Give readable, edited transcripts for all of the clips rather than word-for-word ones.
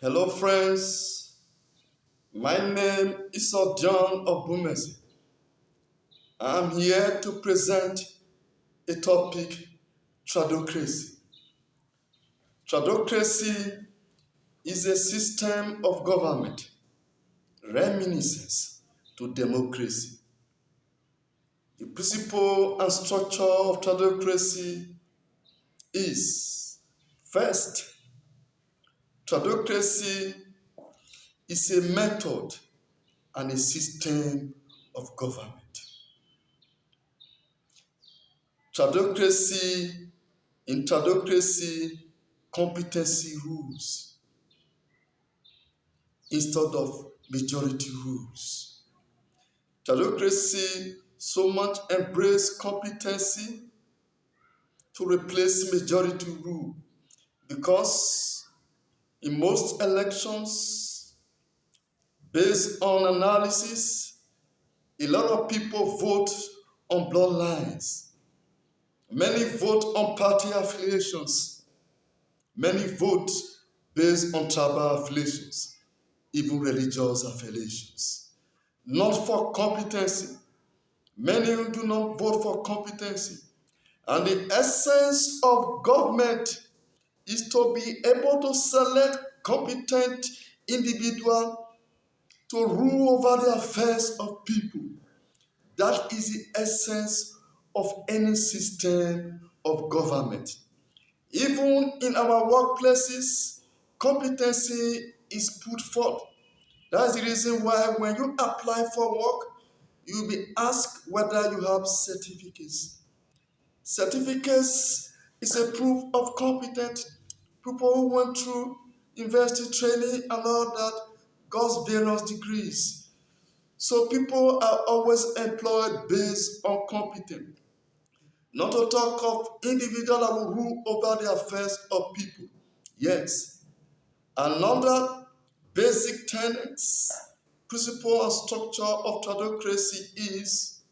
Hello, friends. My name is Sir John Obumesi. I'm here to present a topic: Tradocracy. Tradocracy is a system of government reminiscent to democracy. The principle and structure of Tradocracy is: first, Tradocracy is a method and a system of government. Tradocracy, in Tradocracy, competency rules instead of majority rules. Tradocracy so much embrace competency to replace majority rule because in most elections, based on analysis, a lot of people vote on bloodlines. Many vote on party affiliations. Many vote based on tribal affiliations, even religious affiliations. Not for competency. Many do not vote for competency. And the essence of government is to be able to select competent individual to rule over the affairs of people. That is the essence of any system of government. Even in our workplaces, competency is put forth. That's the reason why when you apply for work, you'll be asked whether you have certificates. Certificates is a proof of competence. People who went through university training and all that got various degrees. So people are always employed based on competence. Not to talk of individuals that will rule over the affairs of people. Yes. Another basic tenets, principle, and structure of Tradocracy is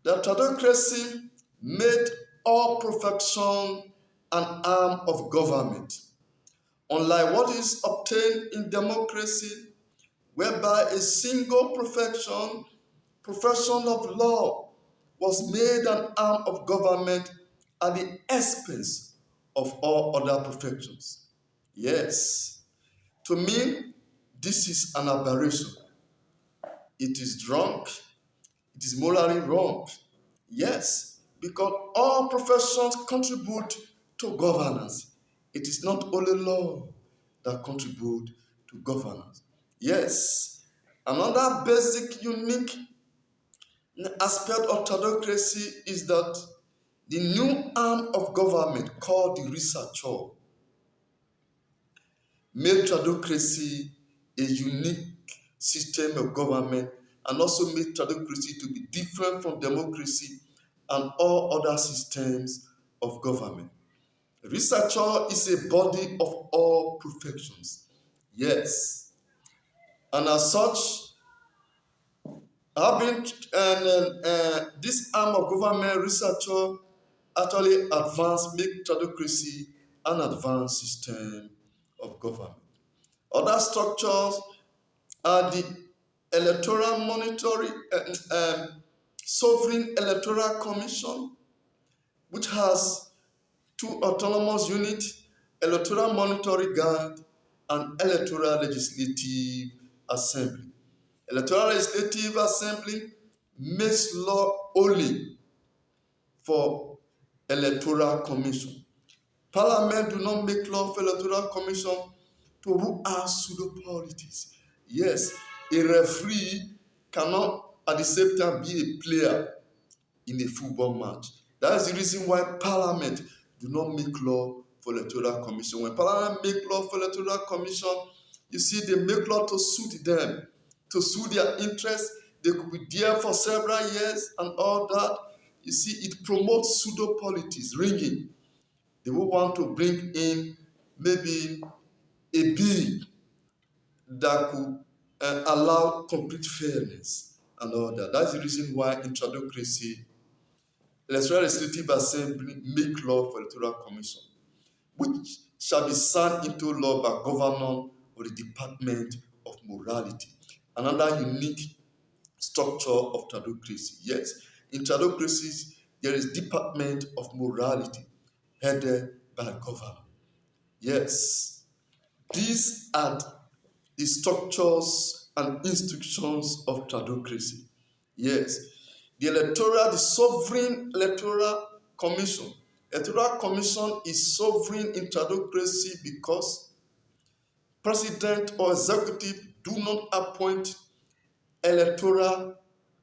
that Tradocracy made all perfection an arm of government. Unlike what is obtained in democracy, whereby a single profession of law, was made an arm of government at the expense of all other professions. Yes, to me, this is an aberration. It is wrong. It is morally wrong. Yes, because all professions contribute to governance. It is not only law that contribute to governance. Yes, another basic, unique aspect of Tradocracy is that the new arm of government called the researcher made Tradocracy a unique system of government and also made Tradocracy to be different from democracy and all other systems of government. A researcher is a body of all professions. Yes. And as such, having this arm of government researcher actually make Tradocracy an advanced system of government. Other structures are the electoral monitoring, sovereign electoral commission, which has two autonomous units: electoral monitoring guard and electoral legislative assembly. Electoral legislative assembly makes law only for electoral commission. Parliament do not make law for electoral commission to rule out pseudo-politics. Yes, a referee cannot at the same time be a player in a football match. That is the reason why Parliament do not make law for electoral commission. When Parliament make law for electoral commission, you see they make law to suit them, to suit their interests. They could be there for several years and all that. You see, it promotes pseudo-politics, ringing. They will want to bring in maybe a bill that could allow complete fairness and all that. That's the reason why in Tradocracy, electoral legislative assembly make law for electoral commission, which shall be signed into law by governor or the Department of Morality. Another unique structure of Tradocracy. Yes, in Tradocracies, there is Department of Morality headed by governor. Yes, these are the structures and institutions of Tradocracy. Yes, the sovereign electoral commission. Electoral commission is sovereign in Tradocracy because president or executive do not appoint electoral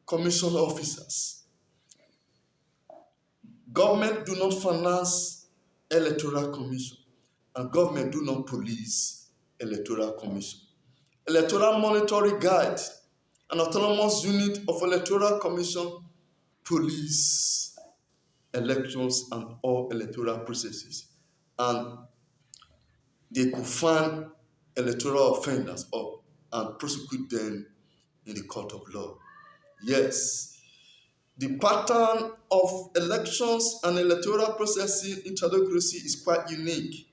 commission officers. Government do not finance electoral commission, and government do not police electoral commission. Electoral monitoring guide, an autonomous unit of electoral commission, police elections and all electoral processes, and they could find electoral offenders up and prosecute them in the court of law. Yes, the pattern of elections and electoral processing in Tradocracy is quite unique.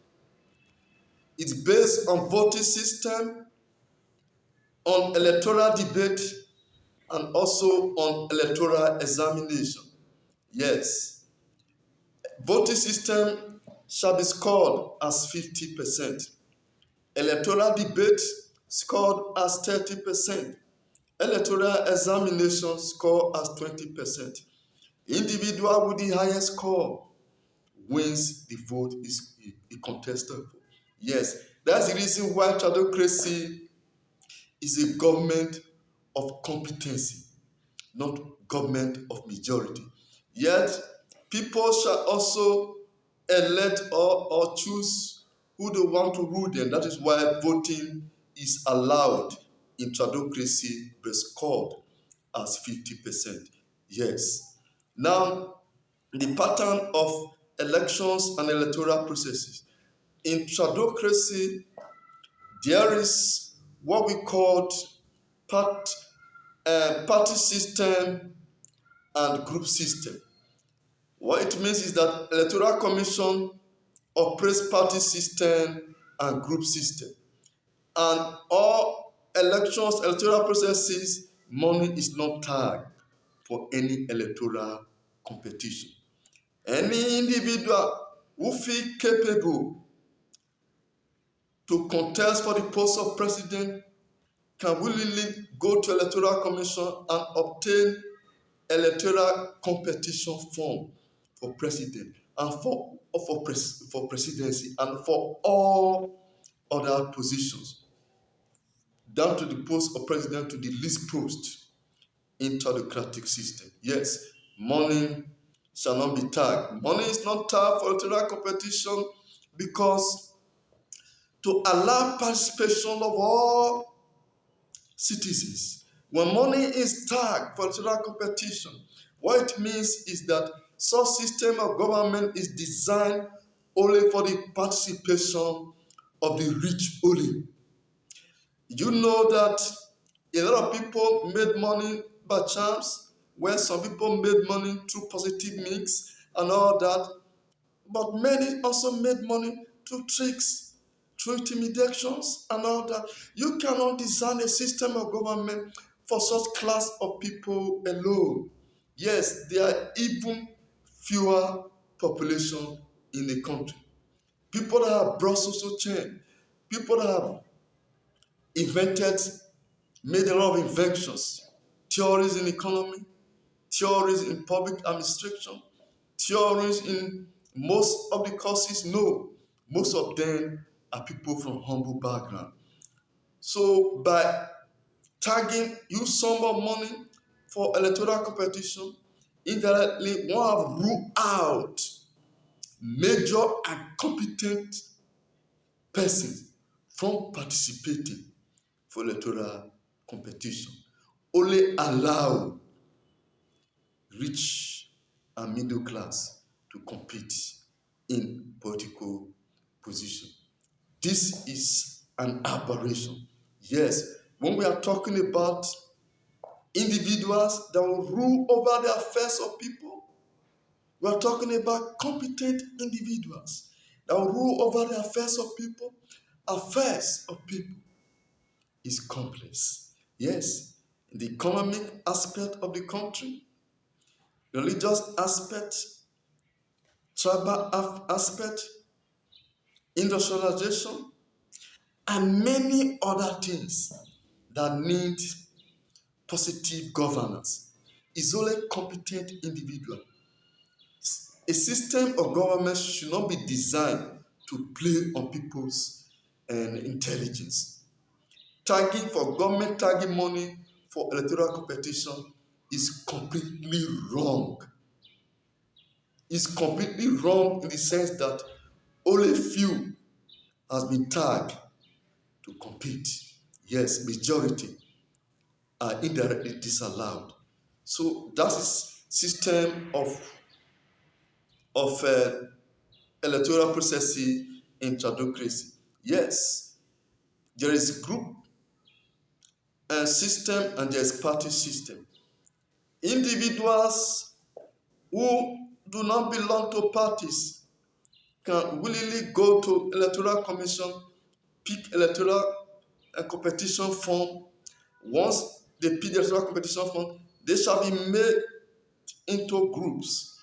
It's based on voting system, on electoral debate, and also on electoral examination. Yes, voting system shall be scored as 50%. Electoral debate scored as 30%. Electoral examination scored as 20%. Individual with the highest score wins the vote is contested for. Yes, that's the reason why Tradocracy is a government of competency, not government of majority. Yet, people shall also elect or choose who they want to rule them. That is why voting is allowed in Tradocracy, but scored as 50%. Yes. Now, the pattern of elections and electoral processes. In Tradocracy, there is what we call part, party system and group system. What it means is that electoral commission operates party system and group system. And all elections, electoral processes, money is not tagged for any electoral competition. Any individual who feel capable to contest for the post of president can willingly go to electoral commission and obtain electoral competition form for president and for presidency and for all other positions, down to the post of president to the least post in Tradocratic system. Yes, money shall not be tagged. Money is not tagged for electoral competition because to allow participation of all citizens. When money is tagged for electoral competition, what it means is that such system of government is designed only for the participation of the rich only. You know that a lot of people made money by chance, where some people made money through positive means and all that, but many also made money through tricks, through intimidations and all that. You cannot design a system of government for such class of people alone. Yes, there are even fewer population in the country. People that have brought social change, people that have invented, made a lot of inventions, theories in economy, theories in public administration, theories in most of the courses. No, most of them are people from humble background. So by tagging you sum of money for electoral competition, indirectly one have ruled out major and competent persons from participating for electoral competition. Only allow rich and middle class to compete in political position. This is an aberration. Yes, when we are talking about individuals that will rule over the affairs of people, we are talking about competent individuals that will rule over the affairs of people. Affairs of people is complex. Yes, the economic aspect of the country, religious aspect, tribal aspect, industrialization, and many other things that need positive governance. Is only competent individual. A system of government should not be designed to play on people's intelligence. Tagging for government tagging money for electoral competition is completely wrong. It's completely wrong in the sense that only few has been tagged to compete. Yes, majority are indirectly disallowed. So that is system of electoral processes in Tradocracy. Yes, there is group and system and there is party system. Individuals who do not belong to parties can willingly go to electoral commission, pick electoral competition form. Once they pick the electoral competition form, they shall be made into groups,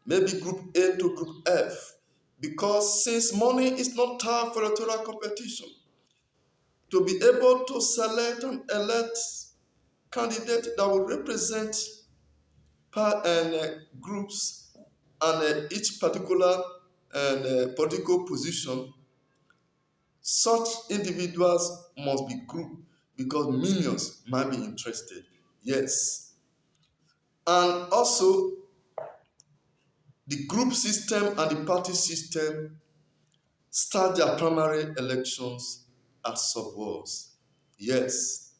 maybe group A to group F, because since money is not tied for electoral competition, to be able to select and elect candidates that will represent groups and each particular political position, such individuals must be grouped because millions might be interested. Yes. And also, the group system and the party system start their primary elections as sub-wards. Yes.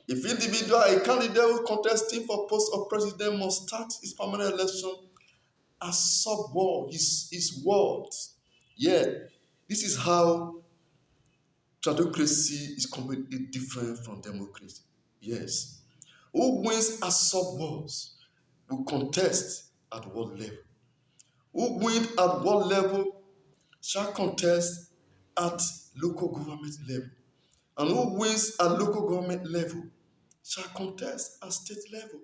If individual, a candidate who contesting for post of president must start his primary election as sub-ward, his ward. Yeah. This is how Tradocracy is completely different from democracy. Yes. Who wins as sub-wards will contest at what level. Who wins at what level shall contest at local government level. And who wins at local government level shall contest at state level.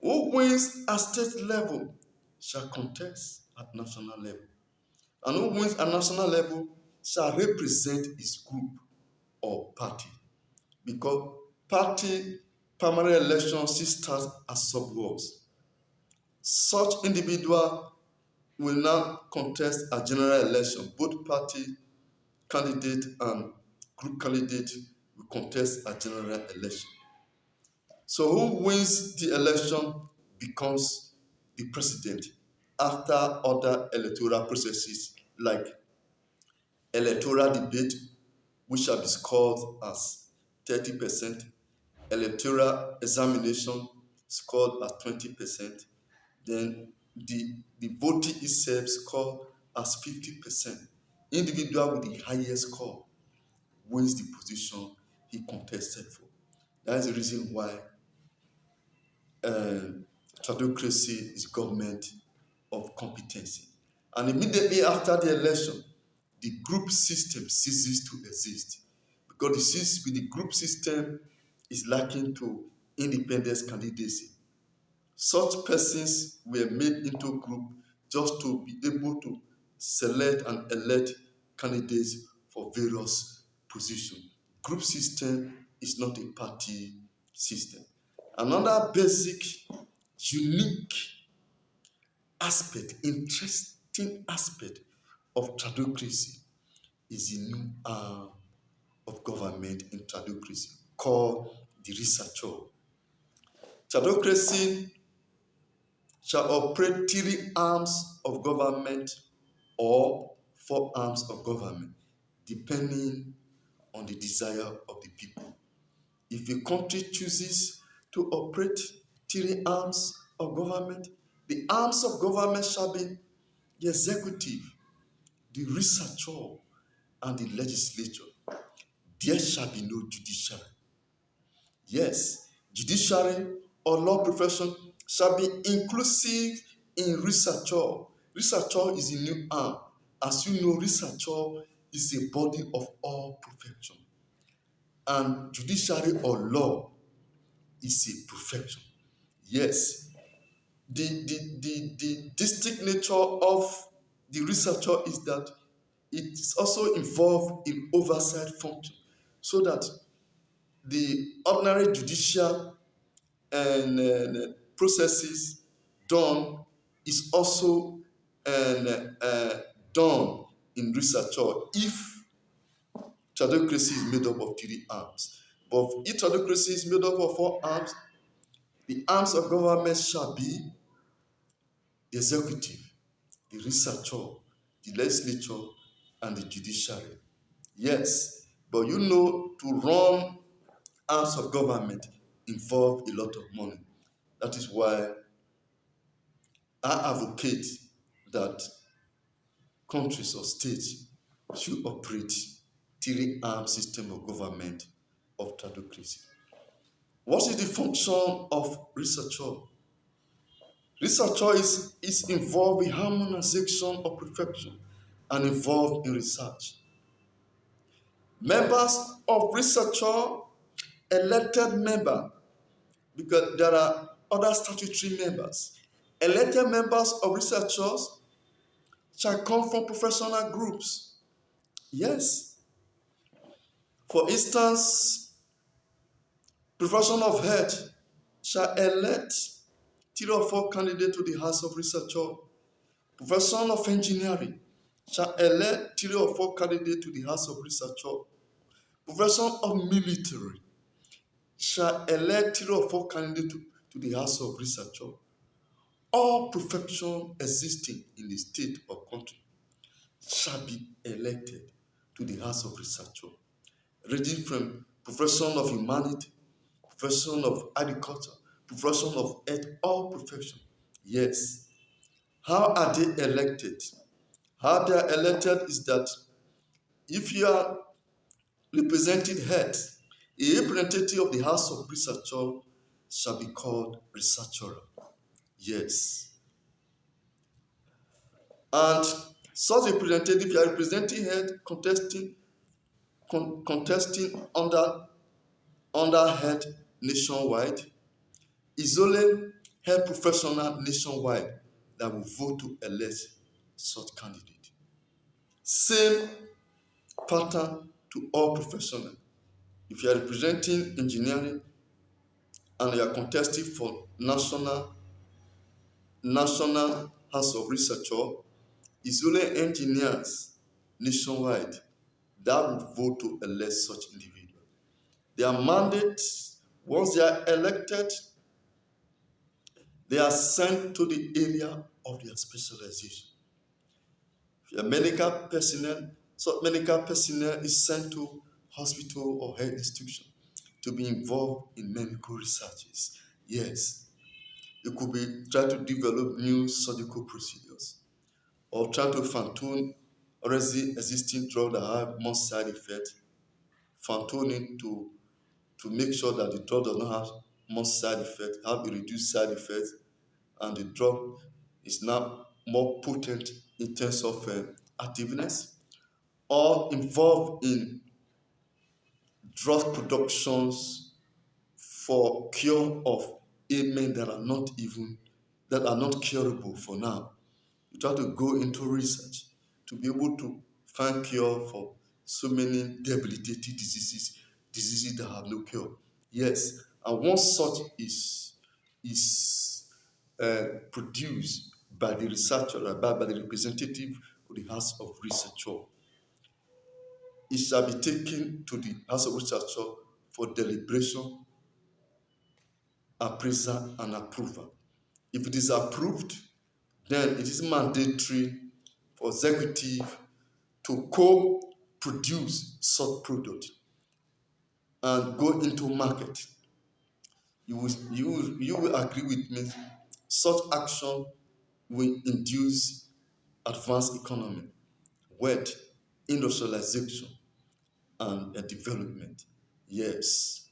Who wins at state level shall contest at national level. And who wins at national level shall represent his group or party. Because party primary election starts as sub-wards. Such individual will now contest a general election. Both party candidate and group candidate will contest a general election. So who wins the election becomes the president after other electoral processes like electoral debate, which shall be scored as 30%, electoral examination scored as 20%, then the voting itself scored as 50%. Individual with the highest score wins the position he contested for. That is the reason why Tradocracy is government of competency. And immediately after the election, the group system ceases to exist because the group system is lacking to independence candidacy. Such persons were made into group just to be able to select and elect candidates for various positions. Group system is not a party system. Another basic, unique aspect, interesting aspect of Tradocracy is the new arm of government in Tradocracy called the researcher. Tradocracy shall operate 3 arms of government or 4 arms of government, depending on the desire of the people. If a country chooses to operate 3 arms of government, the arms of government shall be the executive, the researcher, and the legislature. There shall be no judiciary. Yes, judiciary or law profession shall be inclusive in researcher. Researcher is a new arm As you know, researcher is a body of all perfection, and judiciary or law is a perfection. Yes, the distinct nature of the researcher is that it is also involved in oversight function, so that the ordinary judicial and processes done is also done in researcher if Tradocracy is made up of three arms. But if Tradocracy is made up of four arms, the arms of government shall be the executive, the researcher, the legislature, and the judiciary. Yes, but you know, to run arms of government involve a lot of money. That is why I advocate that countries or states should operate three-arm system of government of Tradocracy. What is the function of researcher? Researcher is involved in harmonization of perfection and involved in research. Members of researcher, elected member, because there are other statutory members. Elected members of researchers shall come from professional groups. Yes. For instance, profession of health shall elect three or four candidates to the House of Researcher. Profession of engineering shall elect three or four candidates to the House of Researcher. Profession of military shall elect three or four candidates to the House of Researcher. All professions existing in the state or country shall be elected to the House of Researcher, ranging from profession of humanity, profession of agriculture, profession of health, all professions. Yes. How are they elected? How they are elected is that if you are representing health, a representative of the House of Researcher shall be called researcher. Yes. And such representative, if you are representing health, contesting under health nationwide, is only health professional nationwide that will vote to elect such candidate. Same pattern to all professionals. If you are representing engineering and you are contesting for national House of Researcher, it's only engineers nationwide that will vote to elect such individual. Their mandate, once they are elected, they are sent to the area of their specialization. If you are medical personnel, so medical personnel is sent to hospital or health institution to be involved in medical researches. Yes, it could be try to develop new surgical procedures or try to fine-tune already existing drugs that have more side effects, fine-tuning to make sure that the drug does not have more side effects, have a reduced side effects, and the drug is now more potent in terms of activeness, or involved in drug productions for cure of ailments that are not curable for now. You try to go into research to be able to find cure for so many debilitating diseases that have no cure. Yes, and once such is produced by the researcher, by the representative of the House of Researcher, it shall be taken to the House of Researcher for deliberation, appraisal, and approval. If it is approved, then it is mandatory for executive to co-produce such product and go into market. You will agree with me. Such action will induce advanced economy, wealth, industrialization, and development. Yes.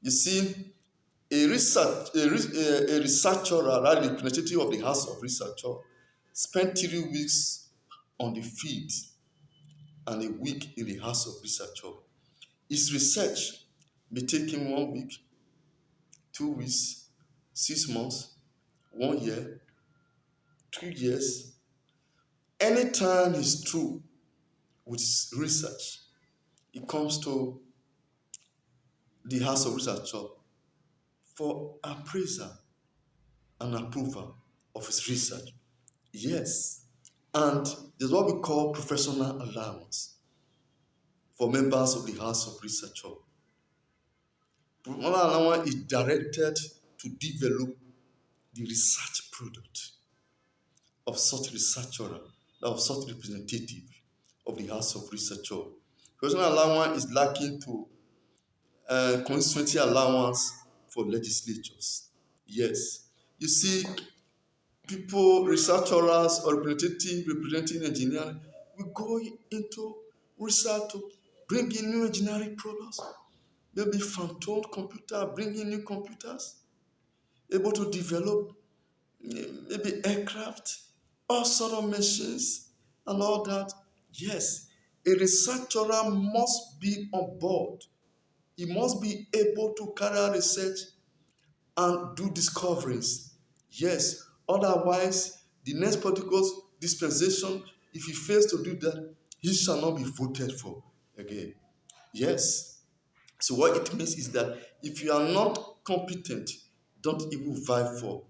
You see, a researcher, or rather representative of the House of Researcher, spent 3 weeks on the field and a week in the house of researcher. His research may take him 1 week, 2 weeks, 6 months, 1 year, 2 years. Anytime he's through with his research, he comes to the house of researcher for appraisal and approval of his research. Yes. And there's what we call professional allowance for members of the house of researcher. Professional allowance is directed to develop the research product of such researcher, of such representative of the house of researcher. Professional allowance is lacking to constituency allowance for legislatures. Yes. You see, people, researchers or representative representing engineering will go into research to bring in new engineering products, maybe phantom computer, bring in new computers, able to develop maybe aircraft, all sort of machines and all that. Yes, a researcher must be on board. He must be able to carry out research and do discoveries. Yes, otherwise, the next political dispensation, if he fails to do that, he shall not be voted for again. Yes. So what it means is that if you are not competent, don't even vie for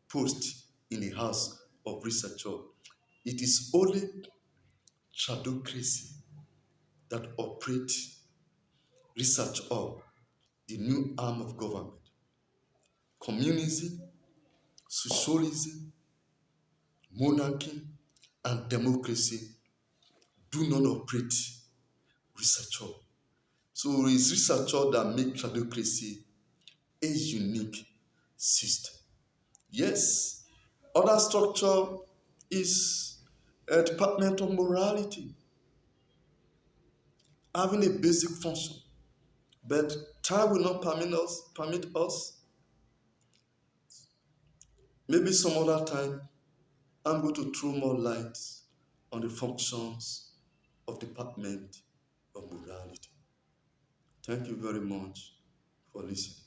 post in the house of researcher. It is only Tradocracy that operates research hub, the new arm of government. Communism, socialism, monarchy, and democracy do not operate researcher. So it's researcher that make Tradocracy a unique system. Yes, other structure is a department of morality, having a basic function. But time will not permit us. Maybe some other time, I'm going to throw more light on the functions of Department of Morality. Thank you very much for listening.